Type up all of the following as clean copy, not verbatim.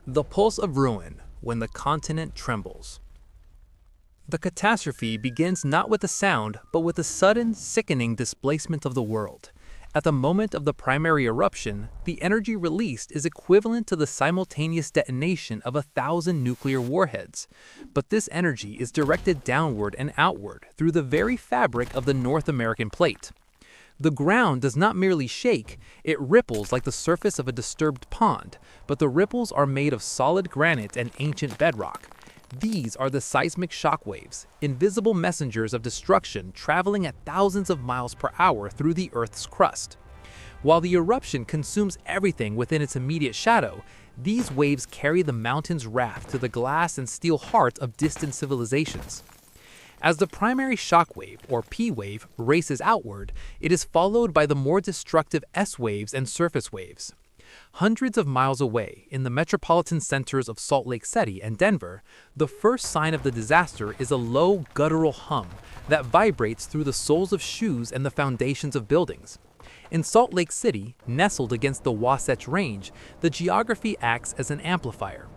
The pulse of ruin when the continent trembles. The catastrophe begins not with a sound, but with a sudden, sickening displacement of the world. At the moment of the primary eruption, the energy released is equivalent to the simultaneous detonation of 1,000 nuclear warheads. But this energy is directed downward and outward through the very fabric of the North American plate. The ground does not merely shake, it ripples like the surface of a disturbed pond, but the ripples are made of solid granite and ancient bedrock. These are the seismic shockwaves, invisible messengers of destruction traveling at thousands of miles per hour through the Earth's crust. While the eruption consumes everything within its immediate shadow, these waves carry the mountain's wrath to the glass and steel heart of distant civilizations. As the primary shockwave, or P wave, races outward, it is followed by the more destructive S waves and surface waves. Hundreds of miles away, in the metropolitan centers of Salt Lake City and Denver, the first sign of the disaster is a low, guttural hum that vibrates through the soles of shoes and the foundations of buildings. In Salt Lake City, nestled against the Wasatch Range, the geography acts as an amplifier.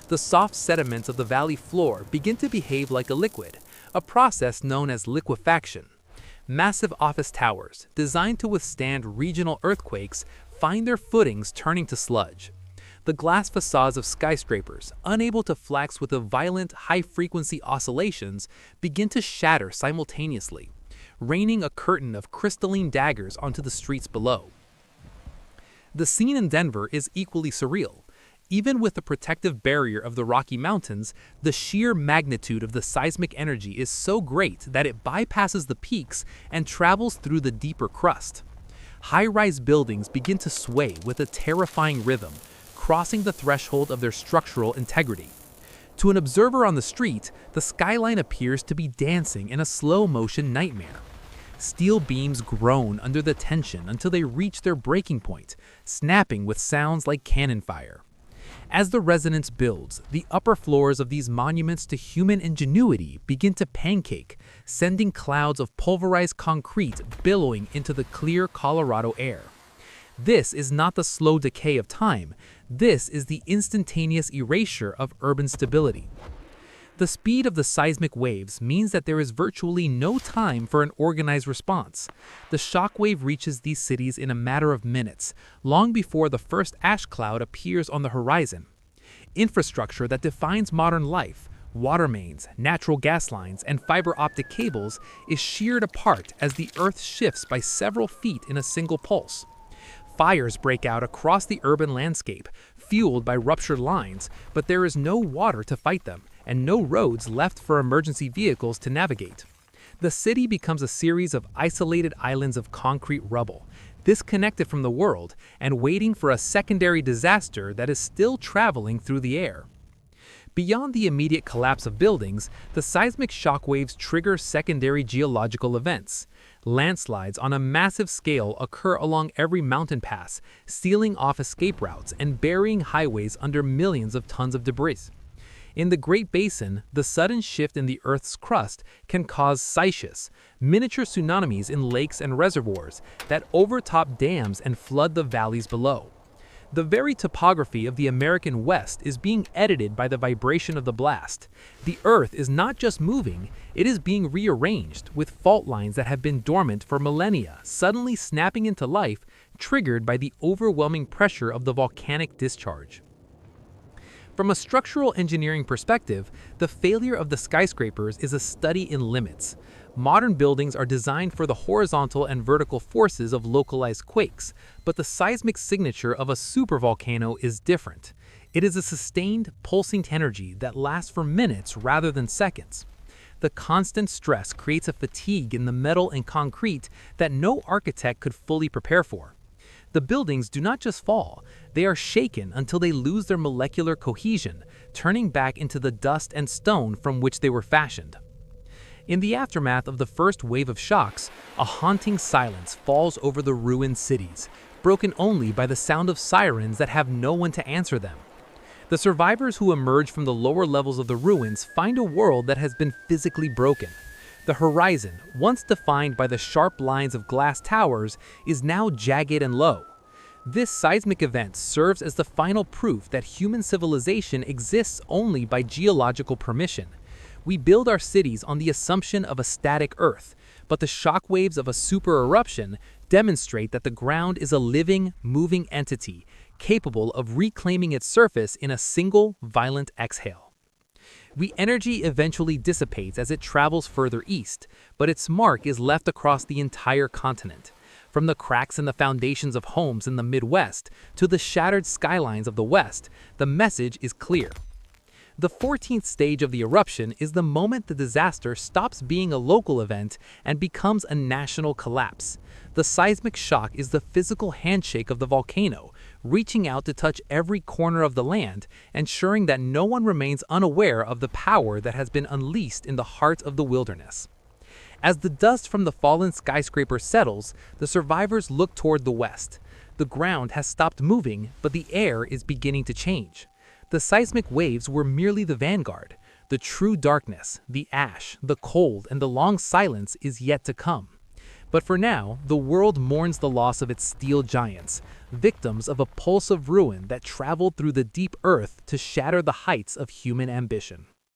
The soft sediments of the valley floor begin to behave like a liquid, a process known as liquefaction. Massive office towers, designed to withstand regional earthquakes, find their footings turning to sludge. The glass facades of skyscrapers, unable to flex with the violent, high-frequency oscillations, begin to shatter simultaneously, raining a curtain of crystalline daggers onto the streets below. The scene in Denver is equally surreal. Even with the protective barrier of the Rocky Mountains, the sheer magnitude of the seismic energy is so great that it bypasses the peaks and travels through the deeper crust. High-rise buildings begin to sway with a terrifying rhythm, crossing the threshold of their structural integrity. To an observer on the street, the skyline appears to be dancing in a slow-motion nightmare. Steel beams groan under the tension until they reach their breaking point, snapping with sounds like cannon fire. As the resonance builds, the upper floors of these monuments to human ingenuity begin to pancake, sending clouds of pulverized concrete billowing into the clear Colorado air. This is not the slow decay of time, this is the instantaneous erasure of urban stability. The speed of the seismic waves means that there is virtually no time for an organized response. The shockwave reaches these cities in a matter of minutes, long before the first ash cloud appears on the horizon. Infrastructure that defines modern life, water mains, natural gas lines, and fiber optic cables, is sheared apart as the Earth shifts by several feet in a single pulse. Fires break out across the urban landscape, fueled by ruptured lines, but there is no water to fight them, and no roads left for emergency vehicles to navigate. The city becomes a series of isolated islands of concrete rubble, disconnected from the world and waiting for a secondary disaster that is still traveling through the air. Beyond the immediate collapse of buildings, the seismic shockwaves trigger secondary geological events. Landslides on a massive scale occur along every mountain pass, sealing off escape routes and burying highways under millions of tons of debris. In the Great Basin, the sudden shift in the Earth's crust can cause seismic, miniature tsunamis in lakes and reservoirs that overtop dams and flood the valleys below. The very topography of the American West is being edited by the vibration of the blast. The Earth is not just moving, it is being rearranged, with fault lines that have been dormant for millennia suddenly snapping into life, triggered by the overwhelming pressure of the volcanic discharge. From a structural engineering perspective, the failure of the skyscrapers is a study in limits. Modern buildings are designed for the horizontal and vertical forces of localized quakes, but the seismic signature of a supervolcano is different. It is a sustained, pulsing energy that lasts for minutes rather than seconds. The constant stress creates a fatigue in the metal and concrete that no architect could fully prepare for. The buildings do not just fall, they are shaken until they lose their molecular cohesion, turning back into the dust and stone from which they were fashioned. In the aftermath of the first wave of shocks, a haunting silence falls over the ruined cities, broken only by the sound of sirens that have no one to answer them. The survivors who emerge from the lower levels of the ruins find a world that has been physically broken. The horizon, once defined by the sharp lines of glass towers, is now jagged and low. This seismic event serves as the final proof that human civilization exists only by geological permission. We build our cities on the assumption of a static Earth, but the shockwaves of a super eruption demonstrate that the ground is a living, moving entity, capable of reclaiming its surface in a single, violent exhale. The energy eventually dissipates as it travels further east, but its mark is left across the entire continent. From the cracks in the foundations of homes in the Midwest to the shattered skylines of the West, the message is clear. The 14th stage of the eruption is the moment the disaster stops being a local event and becomes a national collapse. The seismic shock is the physical handshake of the volcano, reaching out to touch every corner of the land, ensuring that no one remains unaware of the power that has been unleashed in the heart of the wilderness. As the dust from the fallen skyscraper settles, the survivors look toward the west. The ground has stopped moving, but the air is beginning to change. The seismic waves were merely the vanguard. The true darkness, the ash, the cold, and the long silence is yet to come. But for now, the world mourns the loss of its steel giants, victims of a pulse of ruin that traveled through the deep earth to shatter the heights of human ambition.